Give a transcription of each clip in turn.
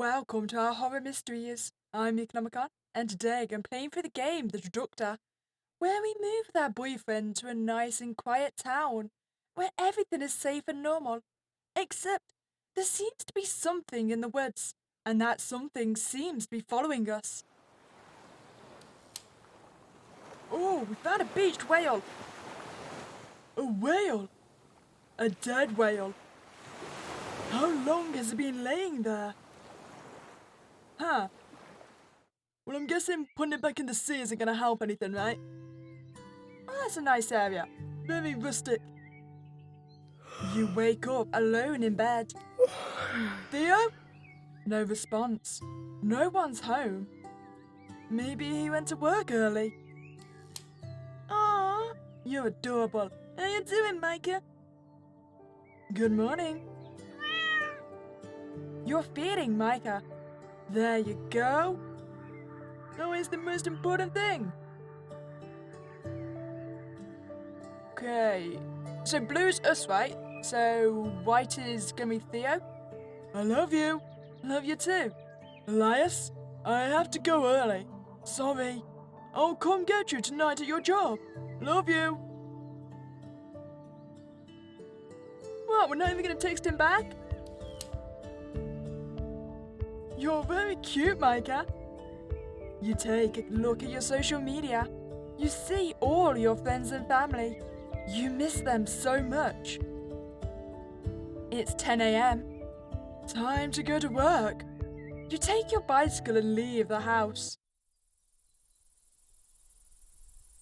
Welcome to our horror mysteries. I'm Meek Nomicon, and today I'm playing for the game, the Traductor, where we move with our boyfriend to a nice and quiet town, where everything is safe and normal. Except, there seems to be something in the woods, and that something seems to be following us. Oh, we found a beached whale! A whale? A dead whale? How long has it been laying there? Huh. Well, I'm guessing putting it back in the sea isn't gonna help anything, right? Oh, that's a nice area. Very rustic. You wake up alone in bed. Theo? No response. No one's home. Maybe he went to work early. Aww, you're adorable. How you doing, Micah? Good morning. You're feeding Micah. There you go. Always the most important thing. Okay. So blue's us, right? So white is gonna be Theo? I love you. Love you too. Elias, I have to go early. Sorry. I'll come get you tonight at your job. Love you. What, we're not even gonna text him back? You're very cute, Micah. You take a look at your social media. You see all your friends and family. You miss them so much. It's 10 a.m. Time to go to work. You take your bicycle and leave the house.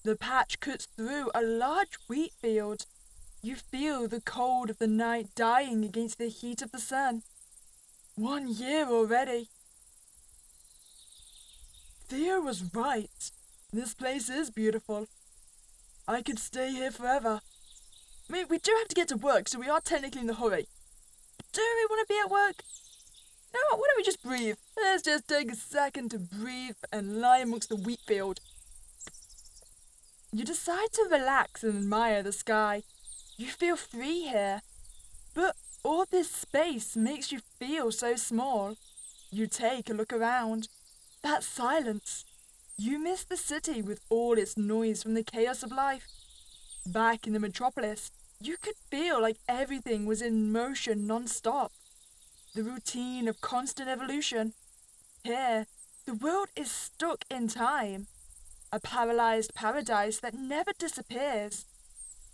The patch cuts through a large wheat field. You feel the cold of the night dying against the heat of the sun. 1 year already. Theo was right. This place is beautiful. I could stay here forever. I mean, we do have to get to work, so we are technically in a hurry. But do we want to be at work? No, why don't we just breathe? Let's just take a second to breathe and lie amongst the wheat field. You decide to relax and admire the sky. You feel free here. But all this space makes you feel so small. You take a look around. That silence. You miss the city with all its noise from the chaos of life. Back in the metropolis, you could feel like everything was in motion non-stop. The routine of constant evolution. Here, the world is stuck in time. A paralyzed paradise that never disappears.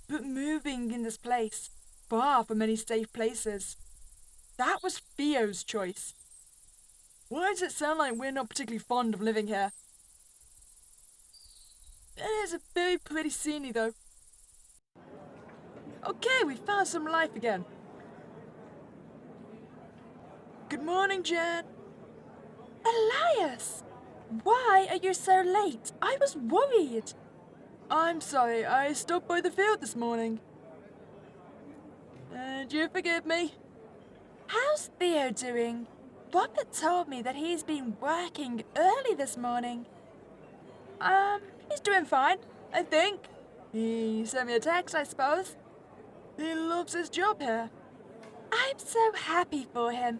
But moving in this place, far from any safe places. That was Theo's choice. Why does it sound like we're not particularly fond of living here? It is a very pretty scenery though. Okay, we found some life again. Good morning, Jen. Elias! Why are you so late? I was worried. I'm sorry, I stopped by the field this morning. Do you forgive me? How's Theo doing? Robert told me that he's been working early this morning. He's doing fine, I think. He sent me a text, I suppose. He loves his job here. I'm so happy for him.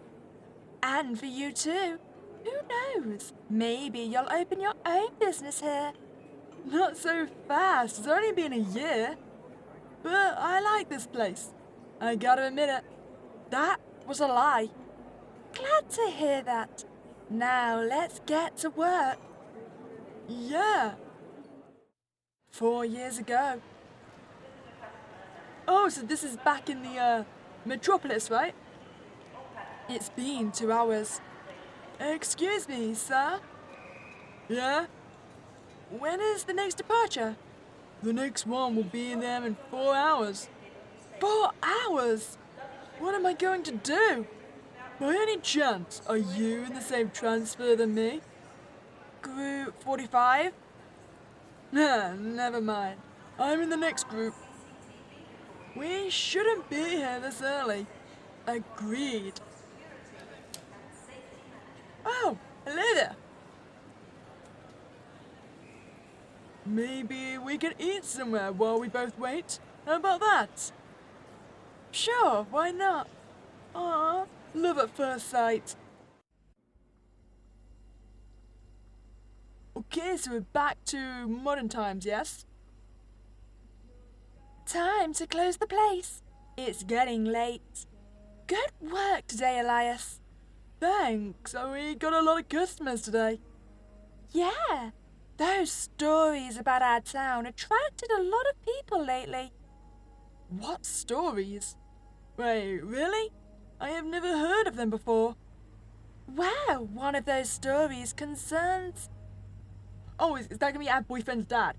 And for you too. Who knows? Maybe you'll open your own business here. Not so fast. It's only been a year. But I like this place. I gotta admit it. That was a lie. Glad to hear that. Now let's get to work. Yeah. 4 years ago. Oh, so this is back in the, metropolis, right? It's been 2 hours. Excuse me, sir? Yeah? When is the next departure? The next one will be in there in 4 hours. 4 hours? What am I going to do? By any chance, are you in the same transfer than me? Group 45? Nah, never mind. I'm in the next group. We shouldn't be here this early. Agreed. Oh, hello there. Maybe we can eat somewhere while we both wait. How about that? Sure, why not? Aw, love at first sight. Okay, so we're back to modern times, yes? Time to close the place. It's getting late. Good work today, Elias. Thanks, so we got a lot of customers today. Yeah, those stories about our town attracted a lot of people lately. What stories? Wait, really? I have never heard of them before. Well, one of those stories concerns... Oh, is that gonna be our boyfriend's dad?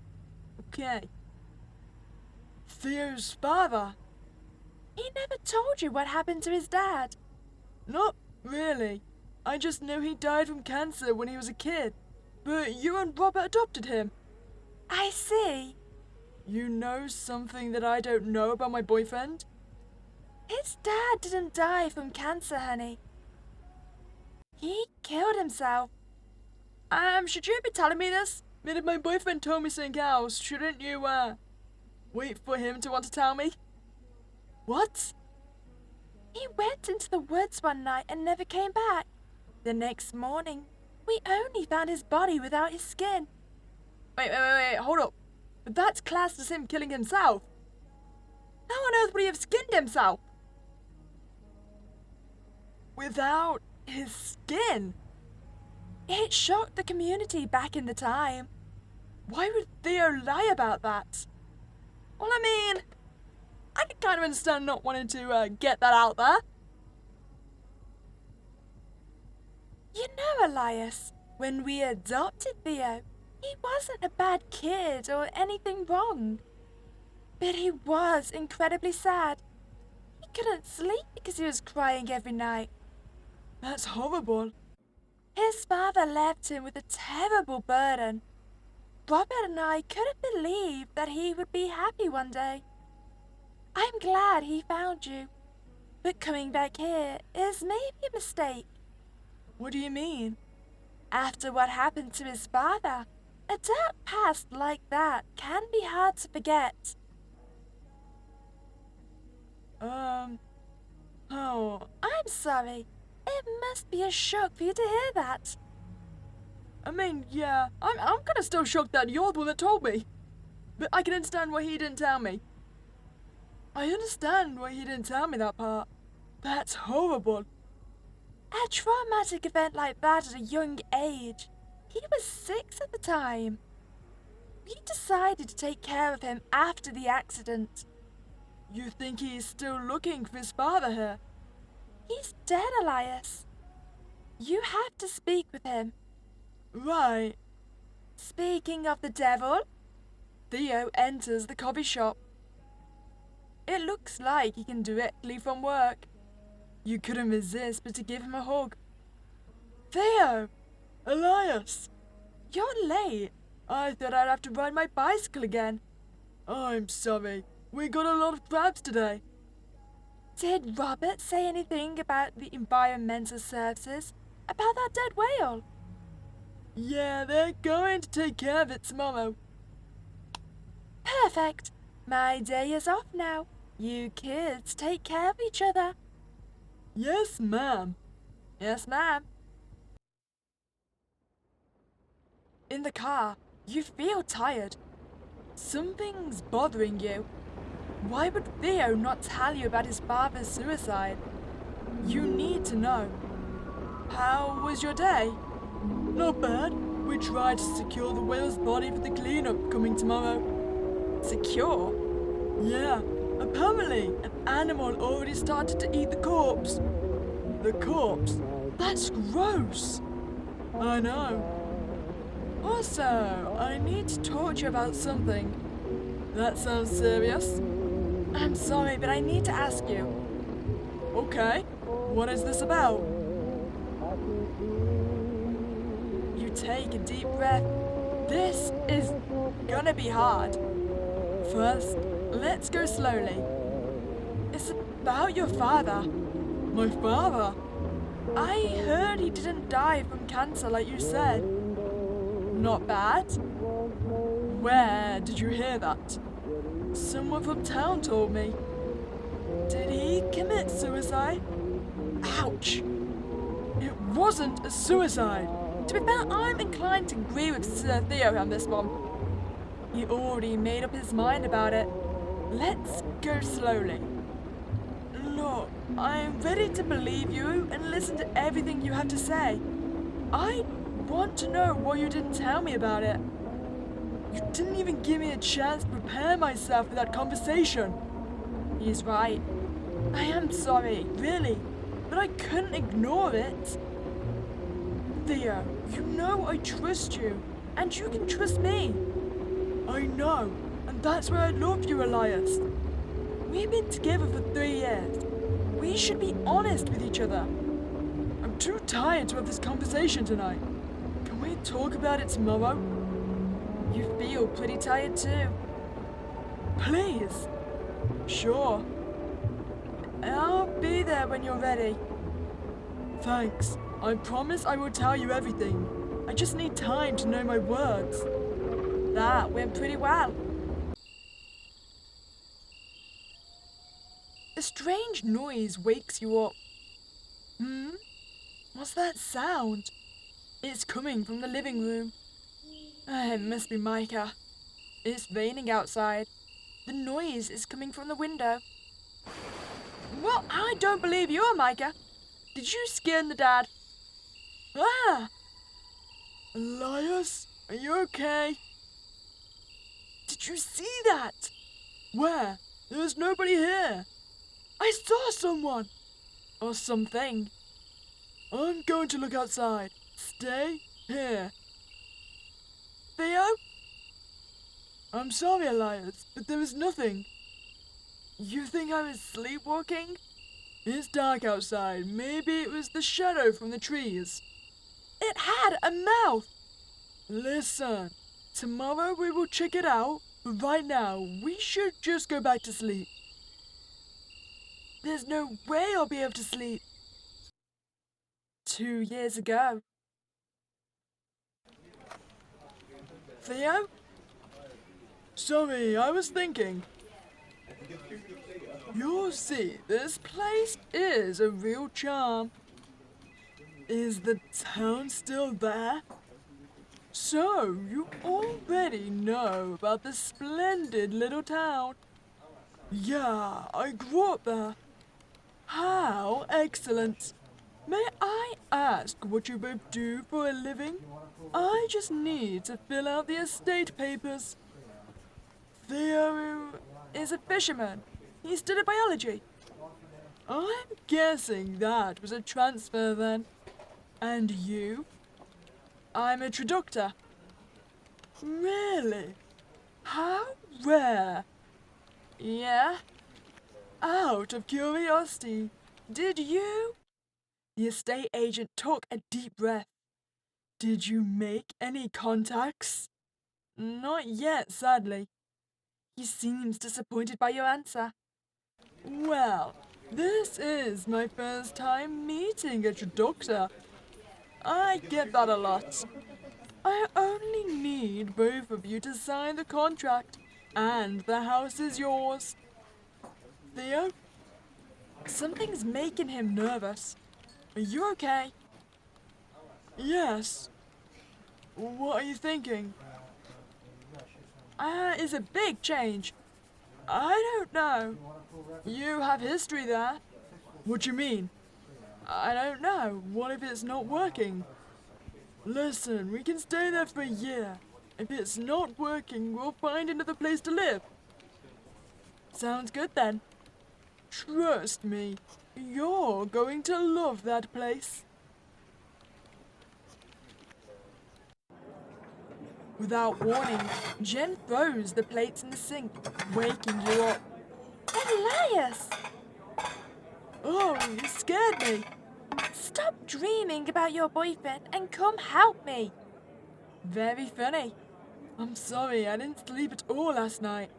Okay. Theo's father? He never told you what happened to his dad. Not really. I just know he died from cancer when he was a kid. But you and Robert adopted him. I see. You know something that I don't know about my boyfriend? His dad didn't die from cancer, honey. He killed himself. Should you be telling me this? I mean, if my boyfriend told me something else, shouldn't you, wait for him to want to tell me? What? He went into the woods one night and never came back. The next morning, we only found his body without his skin. Wait, hold up. But that's classed as him killing himself. How on earth would he have skinned himself? Without his skin? It shocked the community back in the time. Why would Theo lie about that? Well, I mean, I can kind of understand not wanting to get that out there. You know, Elias, when we adopted Theo, he wasn't a bad kid or anything wrong. But he was incredibly sad. He couldn't sleep because he was crying every night. That's horrible. His father left him with a terrible burden. Robert and I couldn't believe that he would be happy one day. I'm glad he found you. But coming back here is maybe a mistake. What do you mean? After what happened to his father, a dark past like that can be hard to forget. Oh. I'm sorry. It must be a shock for you to hear that. I mean, yeah, I'm kind of still shocked that you're the one that told me. But I can understand why he didn't tell me. I understand why he didn't tell me that part. That's horrible. A traumatic event like that at a young age. He was 6 at the time. We decided to take care of him after the accident. You think he's still looking for his father here? He's dead, Elias. You have to speak with him. Right. Speaking of the devil, Theo enters the coffee shop. It looks like he can directly from work. You couldn't resist but to give him a hug. Theo! Elias! You're late. I thought I'd have to ride my bicycle again. I'm sorry. We got a lot of crabs today. Did Robert say anything about the environmental services? About that dead whale? Yeah, they're going to take care of it tomorrow. Perfect. My day is off now. You kids take care of each other. Yes, ma'am. Yes, ma'am. In the car, you feel tired. Something's bothering you. Why would Theo not tell you about his father's suicide? You need to know. How was your day? Not bad. We tried to secure the whale's body for the cleanup coming tomorrow. Secure? Yeah. Apparently, an animal already started to eat the corpse. The corpse? That's gross. I know. Also, I need to talk to you about something. That sounds serious. I'm sorry, but I need to ask you. Okay, what is this about? You take a deep breath. This is gonna be hard. First, let's go slowly. It's about your father. My father? I heard he didn't die from cancer like you said. Not bad. Where did you hear that? Someone from town told me. Did he commit suicide? Ouch! It wasn't a suicide. To be fair, I'm inclined to agree with Sir Theo on this one. He already made up his mind about it. Let's go slowly. Look, I'm ready to believe you and listen to everything you have to say. I want to know what you didn't tell me about it. You didn't even give me a chance to prepare myself for that conversation. He's right. I am sorry, really, but I couldn't ignore it. Theo, you know I trust you, and you can trust me. I know, and that's why I love you, Elias. We've been together for 3 years. We should be honest with each other. I'm too tired to have this conversation tonight. Can we talk about it tomorrow? You feel pretty tired too. Please. Sure. I'll be there when you're ready. Thanks. I promise I will tell you everything. I just need time to know my words. That went pretty well. A strange noise wakes you up. What's that sound? It's coming from the living room. It must be Micah. It's raining outside. The noise is coming from the window. Well, I don't believe you're Micah. Did you scare the dad? Ah! Elias, are you okay? Did you see that? Where? There's nobody here. I saw someone. Or something. I'm going to look outside. Stay here. Theo? I'm sorry, Elias, but there is nothing. You think I was sleepwalking? It's dark outside. Maybe it was the shadow from the trees. It had a mouth. Listen, tomorrow we will check it out, but right now we should just go back to sleep. There's no way I'll be able to sleep. 2 years ago. Theo? Sorry, I was thinking. You'll see, this place is a real charm. Is the town still there? So, you already know about this splendid little town. Yeah, I grew up there. How excellent. May I ask what you both do for a living? I just need to fill out the estate papers. Theo is a fisherman. He studied biology. I'm guessing that was a transfer then. And you? I'm a traductor. Really? How rare. Yeah? Out of curiosity, did you? The estate agent took a deep breath. Did you make any contacts? Not yet, sadly. He seems disappointed by your answer. Well, this is my first time meeting a traductor. I get that a lot. I only need both of you to sign the contract, and the house is yours. Theo? Something's making him nervous. Are you okay? Yes. What are you thinking? It's a big change. I don't know. You have history there. What do you mean? I don't know. What if it's not working? Listen, we can stay there for a year. If it's not working, we'll find another place to live. Sounds good then. Trust me, you're going to love that place. Without warning, Jen throws the plates in the sink, waking you up. Elias! Oh, you scared me. Stop dreaming about your boyfriend and come help me. Very funny. I'm sorry, I didn't sleep at all last night.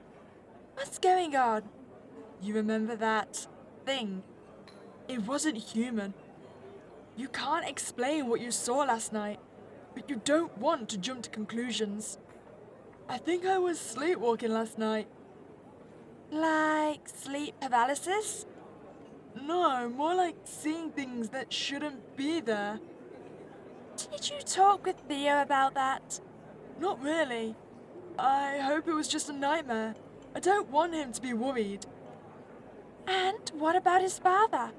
What's going on? You remember that thing? It wasn't human. You can't explain what you saw last night, but you don't want to jump to conclusions. I think I was sleepwalking last night. Like sleep paralysis? No, more like seeing things that shouldn't be there. Did Did you talk with Theo about that? Not really. I hope it was just a nightmare. I don't want him to be worried. And what about his father?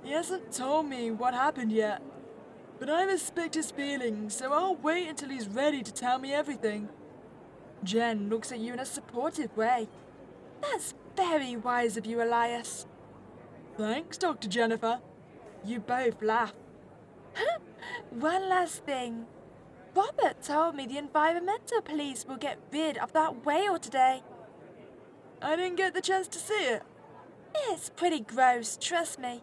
He hasn't told me what happened yet. But I respect his feelings, so I'll wait until he's ready to tell me everything. Jen looks at you in a supportive way. That's very wise of you, Elias. Thanks, Dr. Jennifer. You both laugh. One last thing. Robert told me the environmental police will get rid of that whale today. I didn't get the chance to see it. It's pretty gross, trust me.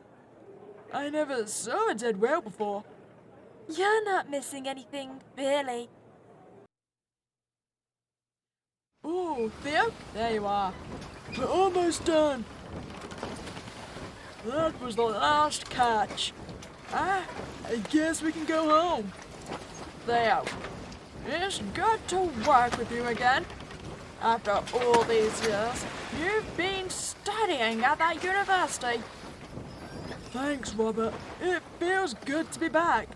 I never saw a dead whale before. You're not missing anything, really. Ooh, Theo, there you are. We're almost done. That was the last catch. I guess we can go home. Theo, it's good to work with you again. After all these years, you've been studying at that university. Thanks, Robert. It feels good to be back.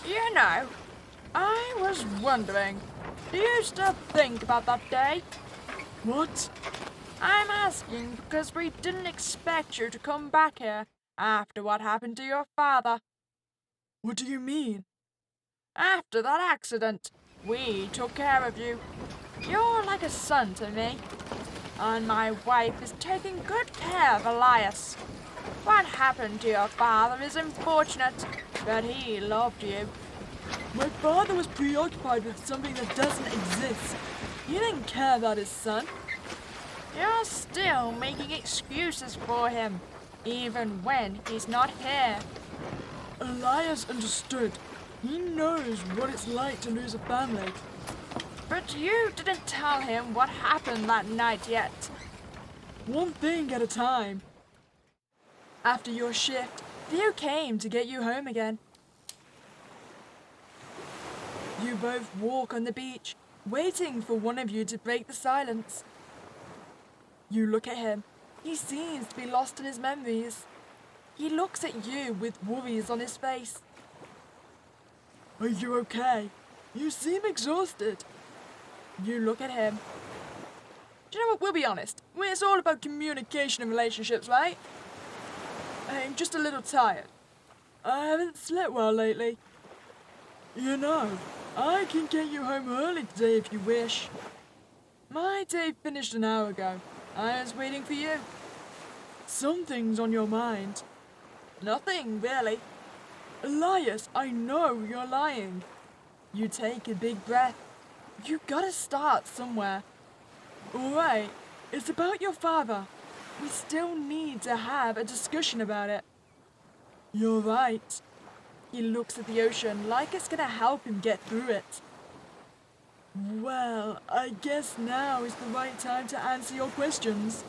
You know, I was wondering, do you still think about that day? What? I'm asking because we didn't expect you to come back here after what happened to your father. What do you mean? After that accident, we took care of you. You're like a son to me. And my wife is taking good care of Elias. What happened to your father is unfortunate, but he loved you. My father was preoccupied with something that doesn't exist. He didn't care about his son. You're still making excuses for him, even when he's not here. Elias understood. He knows what it's like to lose a family. But you didn't tell him what happened that night yet. One thing at a time. After your shift, Theo came to get you home again. You both walk on the beach, waiting for one of you to break the silence. You look at him. He seems to be lost in his memories. He looks at you with worries on his face. Are you okay? You seem exhausted. You look at him. Do you know what? We'll be honest. It's all about communication and relationships, right? I'm just a little tired. I haven't slept well lately. You know, I can get you home early today if you wish. My day finished an hour ago. I was waiting for you. Something's on your mind. Nothing, really. Elias, I know you're lying. You take a big breath. You gotta start somewhere. Alright, it's about your father. We still need to have a discussion about it. You're right. He looks at the ocean like it's gonna help him get through it. Well, I guess now is the right time to answer your questions.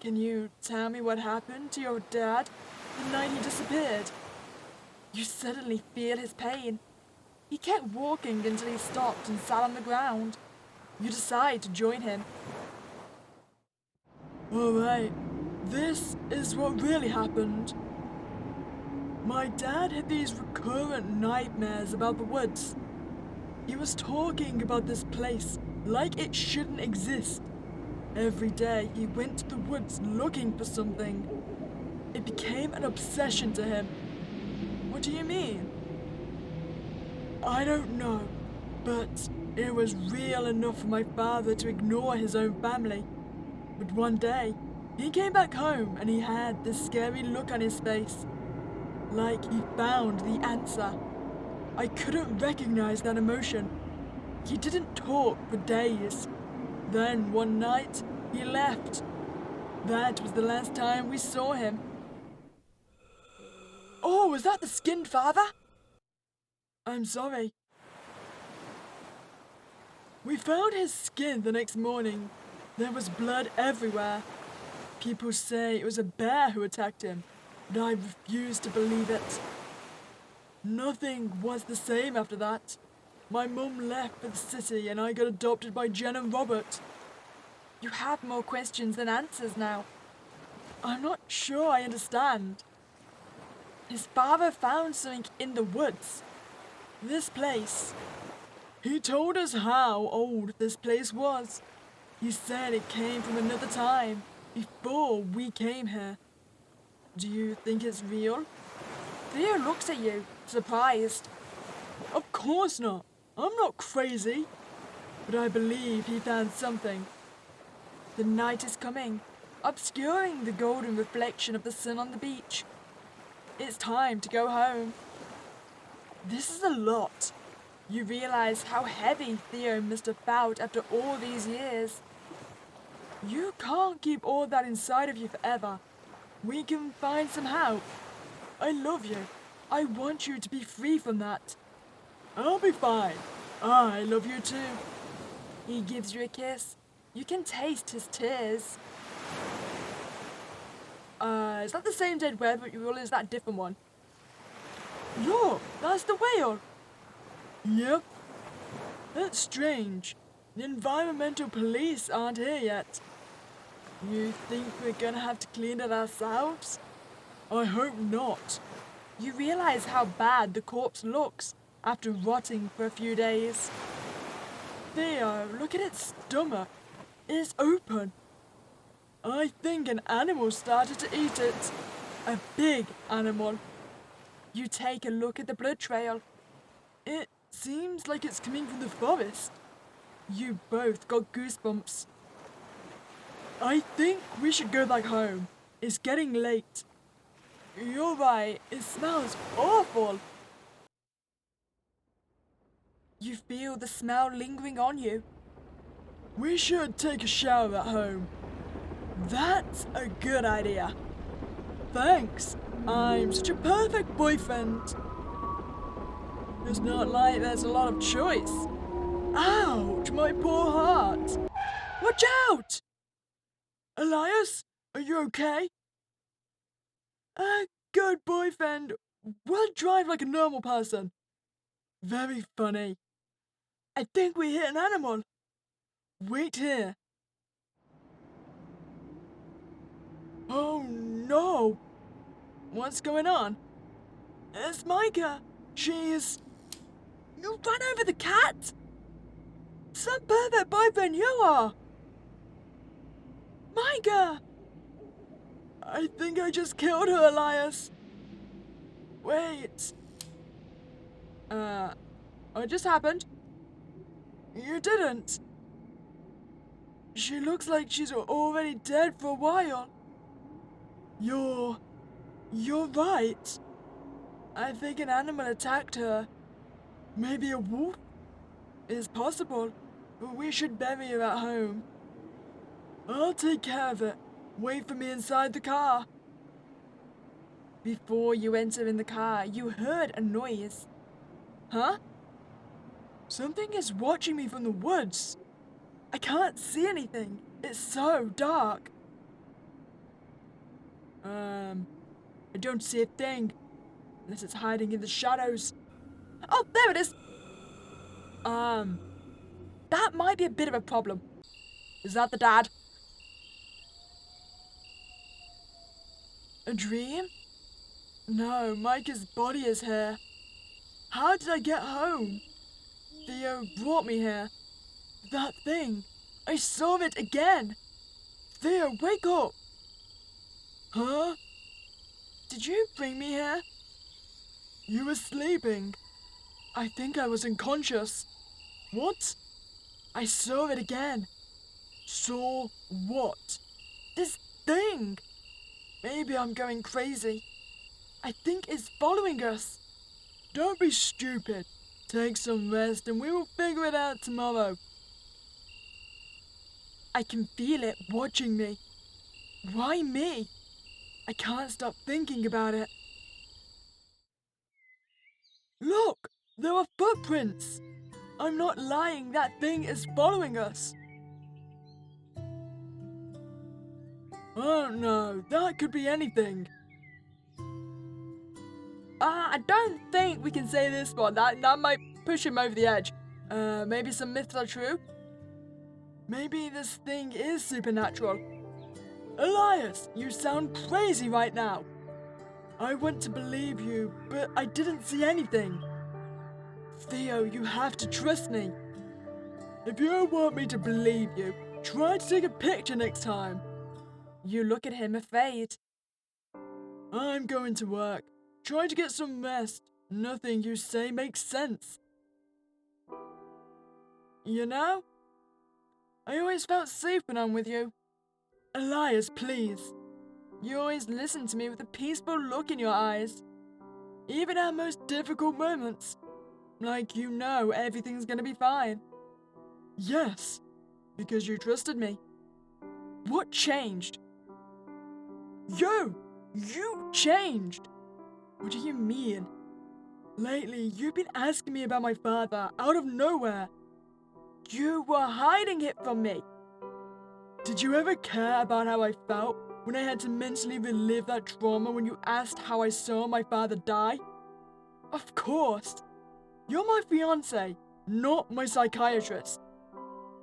Can you tell me what happened to your dad the night he disappeared? You suddenly feel his pain. He kept walking until he stopped and sat on the ground. You decide to join him. Alright, this is what really happened. My dad had these recurrent nightmares about the woods. He was talking about this place like it shouldn't exist. Every day he went to the woods looking for something. It became an obsession to him. What do you mean? I don't know, but it was real enough for my father to ignore his own family. But one day, he came back home and he had this scary look on his face. Like he found the answer. I couldn't recognize that emotion. He didn't talk for days. Then one night, he left. That was the last time we saw him. Oh, was that the skinned father? I'm sorry. We found his skin the next morning. There was blood everywhere. People say it was a bear who attacked him, but I refuse to believe it. Nothing was the same after that. My mum left for the city and I got adopted by Jen and Robert. You have more questions than answers now. I'm not sure I understand. His father found something in the woods. This place. He told us how old this place was. He said it came from another time, before we came here. Do you think it's real? Theo looks at you, surprised. Of course not. I'm not crazy. But I believe he found something. The night is coming, obscuring the golden reflection of the sun on the beach. It's time to go home. This is a lot. You realize how heavy Theo must have felt after all these years. You can't keep all that inside of you forever. We can find some help. I love you. I want you to be free from that. I'll be fine. I love you too. He gives you a kiss. You can taste his tears. Is that the same dead whale, or is that a different one? Look, that's the whale. Yep. That's strange. The environmental police aren't here yet. You think we're gonna have to clean it ourselves? I hope not. You realize how bad the corpse looks after rotting for a few days. Theo, look at its stomach. It's open. I think an animal started to eat it. A big animal. You take a look at the blood trail. It seems like it's coming from the forest. You both got goosebumps. I think we should go back home. It's getting late. You're right, it smells awful. You feel the smell lingering on you. We should take a shower at home. That's a good idea. Thanks. I'm such a perfect boyfriend. It's not like there's a lot of choice. Ouch, my poor heart. Watch out! Elias, are you okay? A good boyfriend will drive like a normal person. Very funny. I think we hit an animal. Wait here. Oh no! What's going on? It's Meeka. She's... You ran over the cat? Some perfect boyfriend you are! Meeka! I think I just killed her, Elias. Wait. What just happened? You didn't. She looks like she's already dead for a while. You're right. I think an animal attacked her. Maybe a wolf? It's possible, but we should bury her at home. I'll take care of it. Wait for me inside the car. Before you enter in the car, you heard a noise. Huh? Something is watching me from the woods. I can't see anything. It's so dark. I don't see a thing. Unless it's hiding in the shadows. Oh, there it is! That might be a bit of a problem. Is that the dad? A dream? No, Micah's body is here. How did I get home? Theo brought me here. That thing. I saw it again. Theo, wake up. Huh? Did you bring me here? You were sleeping. I think I was unconscious. What? I saw it again. Saw what? This thing. Maybe I'm going crazy. I think it's following us. Don't be stupid. Take some rest and we will figure it out tomorrow. I can feel it watching me. Why me? I can't stop thinking about it. Look! There are footprints! I'm not lying, that thing is following us. I don't know, that could be anything. I don't think we can say this one. That might push him over the edge. Maybe some myths are true? Maybe this thing is supernatural. Elias, you sound crazy right now. I want to believe you, but I didn't see anything. Theo, you have to trust me. If you want me to believe you, try to take a picture next time. You look at him afraid. I'm going to work. Try to get some rest. Nothing you say makes sense. You know, I always felt safe when I'm with you. Elias, please. You always listen to me with a peaceful look in your eyes. Even our most difficult moments. Like you know everything's gonna be fine. Yes, because you trusted me. What changed? You changed! What do you mean? Lately, you've been asking me about my father out of nowhere. You were hiding it from me. Did you ever care about how I felt when I had to mentally relive that trauma when you asked how I saw my father die? Of course. You're my fiancé, not my psychiatrist.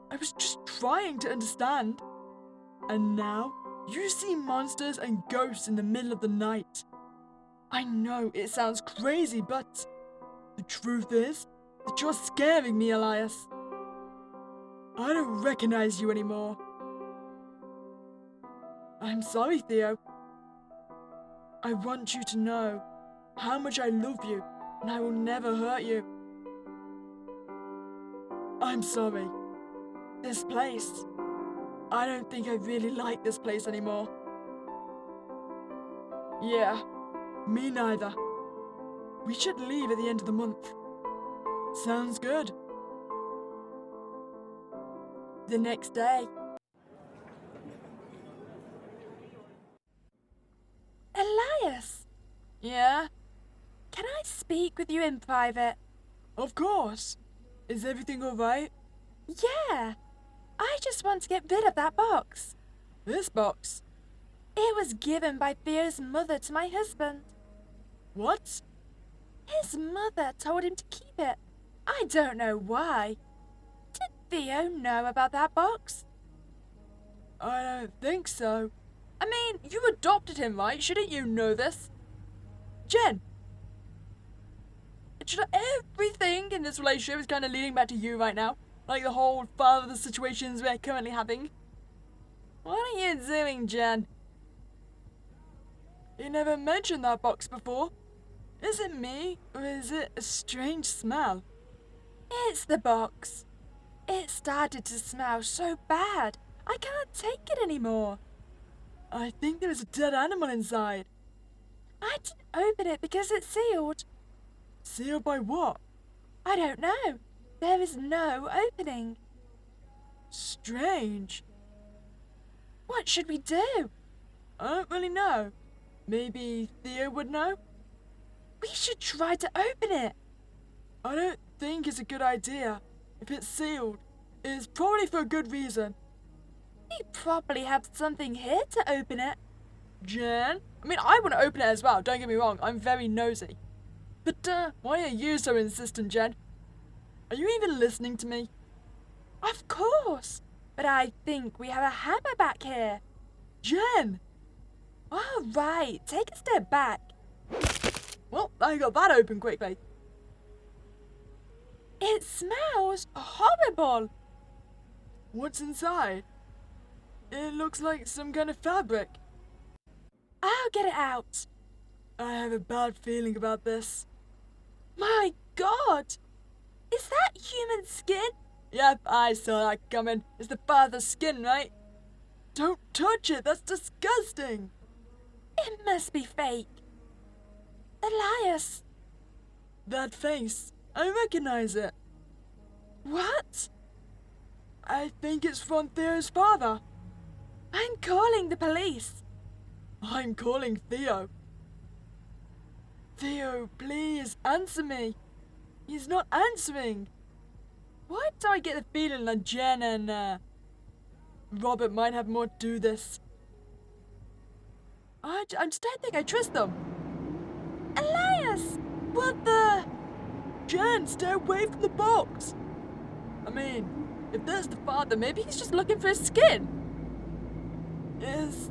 I was just trying to understand. And now, you see monsters and ghosts in the middle of the night. I know it sounds crazy, but the truth is that you're scaring me, Elias. I don't recognize you anymore. I'm sorry, Theo. I want you to know how much I love you, and I will never hurt you. I'm sorry. This place, I don't think I really like this place anymore. Yeah, me neither. We should leave at the end of the month. Sounds good. The next day. Elias! Yeah? Can I speak with you in private? Of course. Is everything alright? Yeah. I just want to get rid of that box. This box? It was given by Theo's mother to my husband. What? His mother told him to keep it. I don't know why. Did Theo know about that box? I don't think so. I mean, you adopted him, right? Shouldn't you know this? Jen! Everything in this relationship is kind of leading back to you right now. Like the whole father situations we're currently having. What are you doing, Jen? You never mentioned that box before. Is it me, or is it a strange smell? It's the box. It started to smell so bad. I can't take it anymore. I think there is a dead animal inside. I didn't open it because it's sealed. Sealed by what? I don't know. There is no opening. Strange. What should we do? I don't really know. Maybe Theo would know? We should try to open it. I don't think it's a good idea. If it's sealed, it is probably for a good reason. We probably have something here to open it. Jen? I mean, I want to open it as well, don't get me wrong. I'm very nosy. But, why are you so insistent, Jen? Are you even listening to me? Of course. But I think we have a hammer back here. Jen! All right, take a step back. Well, I got that open quickly. It smells horrible. What's inside? It looks like some kind of fabric. I'll get it out. I have a bad feeling about this. My God! Is that human skin? Yep, I saw that coming. It's the father's skin, right? Don't touch it, that's disgusting. It must be fake. Elias. That face, I recognize it. What? I think it's from Theo's father. I'm calling the police. I'm calling Theo. Theo, please answer me. He's not answering. Why do I get the feeling that Jen and Robert might have more to do this? I just don't think I trust them. Elias! What the? Jen, stay away from the box. I mean, if there's the father, maybe he's just looking for his skin. Is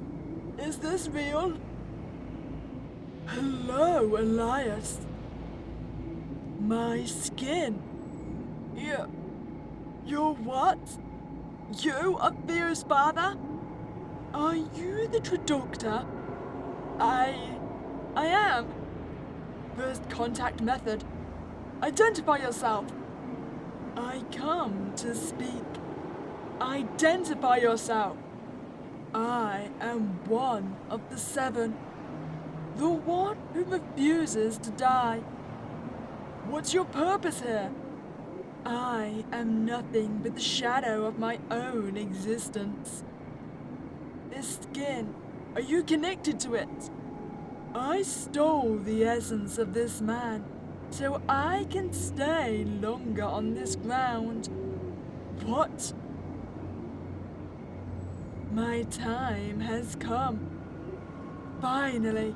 this real? Hello, Elias. My skin. You're what? You are Theo's father? Are you the Traductor? I am. First contact method. Identify yourself. I come to speak. Identify yourself. I am one of the 7. The one who refuses to die. What's your purpose here? I am nothing but the shadow of my own existence. This skin, are you connected to it? I stole the essence of this man, so I can stay longer on this ground. What? My time has come. Finally,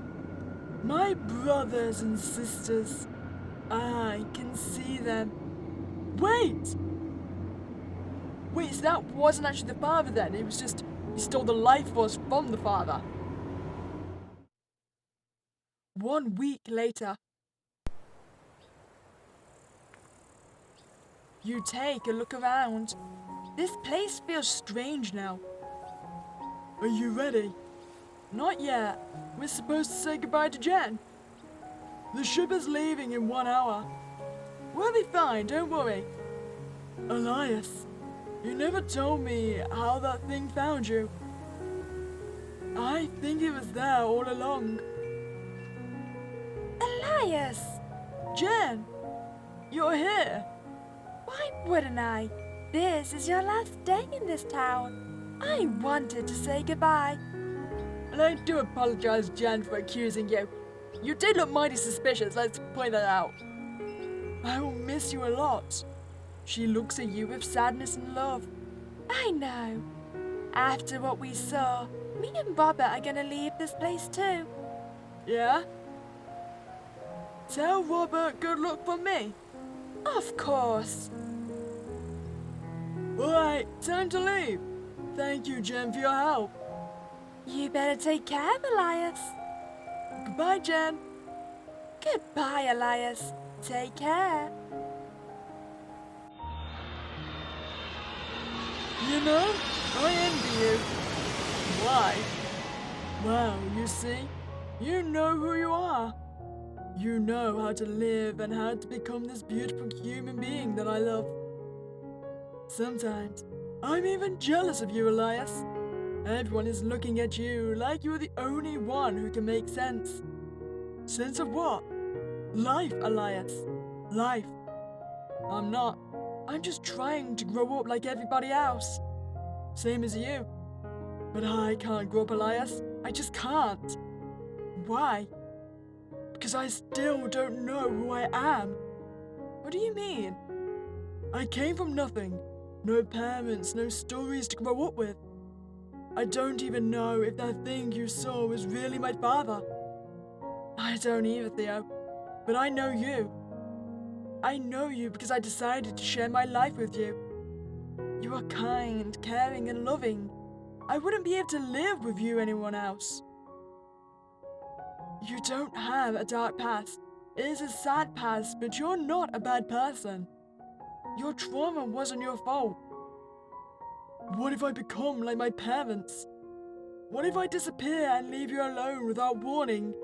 my brothers and sisters, I can see them. Wait, so that wasn't actually the father then, it was just, he stole the life force from the father. 1 week later. You take a look around. This place feels strange now. Are you ready? Not yet. We're supposed to say goodbye to Jen. The ship is leaving in 1 hour. We'll be fine, don't worry. Elias, you never told me how that thing found you. I think it was there all along. Elias! Jen, you're here. Why wouldn't I? This is your last day in this town. I wanted to say goodbye. And I do apologize, Jen, for accusing you. You did look mighty suspicious, let's point that out. I will miss you a lot. She looks at you with sadness and love. I know. After what we saw, me and Robert are gonna leave this place too. Yeah? Tell Robert good luck from me. Of course. Alright, time to leave. Thank you, Jen, for your help. You better take care, Elias. Goodbye, Jen. Goodbye, Elias. Take care. You know, I envy you. Why? Well, you see, you know who you are. You know how to live and how to become this beautiful human being that I love. Sometimes, I'm even jealous of you, Elias. Everyone is looking at you like you're the only one who can make sense. Sense of what? Life, Elias. Life. I'm not. I'm just trying to grow up like everybody else. Same as you. But I can't grow up, Elias. I just can't. Why? Because I still don't know who I am. What do you mean? I came from nothing. No parents, no stories to grow up with. I don't even know if that thing you saw was really my father. I don't either, Theo. But I know you. I know you because I decided to share my life with you. You are kind, caring, and loving. I wouldn't be able to live with you anyone else. You don't have a dark past. It is a sad past, but you're not a bad person. Your trauma wasn't your fault. What if I become like my parents? What if I disappear and leave you alone without warning?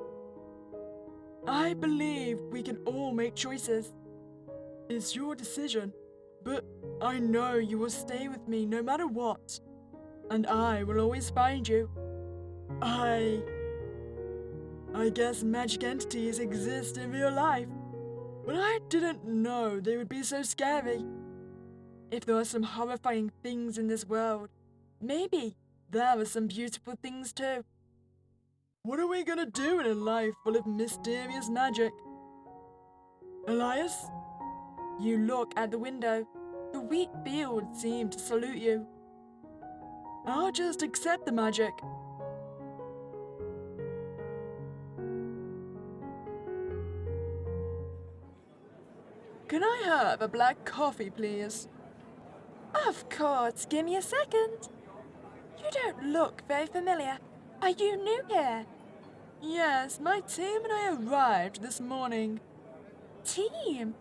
I believe we can all make choices. It's your decision, but I know you will stay with me no matter what. And I will always find you. I guess magic entities exist in real life, but I didn't know they would be so scary. If there are some horrifying things in this world, maybe there are some beautiful things too. What are we gonna do in a life full of mysterious magic? Elias? You look at the window. The wheat fields seem to salute you. I'll just accept the magic. Can I have a black coffee, please? Of course. Give me a second. You don't look very familiar. Are you new here? Yes, my team and I arrived this morning. Team?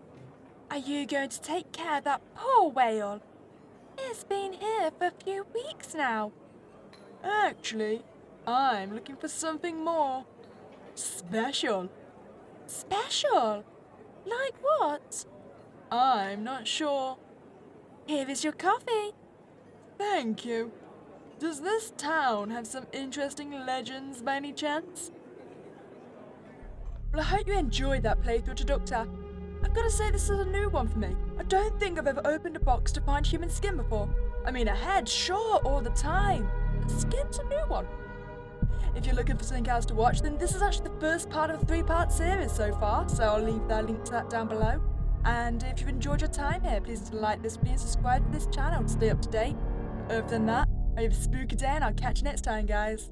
Are you going to take care of that poor whale? It's been here for a few weeks now. Actually, I'm looking for something more special. Special? Like what? I'm not sure. Here is your coffee. Thank you. Does this town have some interesting legends by any chance? Well, I hope you enjoyed that playthrough, Traductor. I've got to say this is a new one for me. I don't think I've ever opened a box to find human skin before. I mean, a head, sure, all the time. But skin's a new one. If you're looking for something else to watch, then this is actually the first part of a 3-part series so far, so I'll leave the link to that down below. And if you've enjoyed your time here, please like this video and subscribe to this channel to stay up to date. Other than that, I have a spooky day and I'll catch you next time, guys.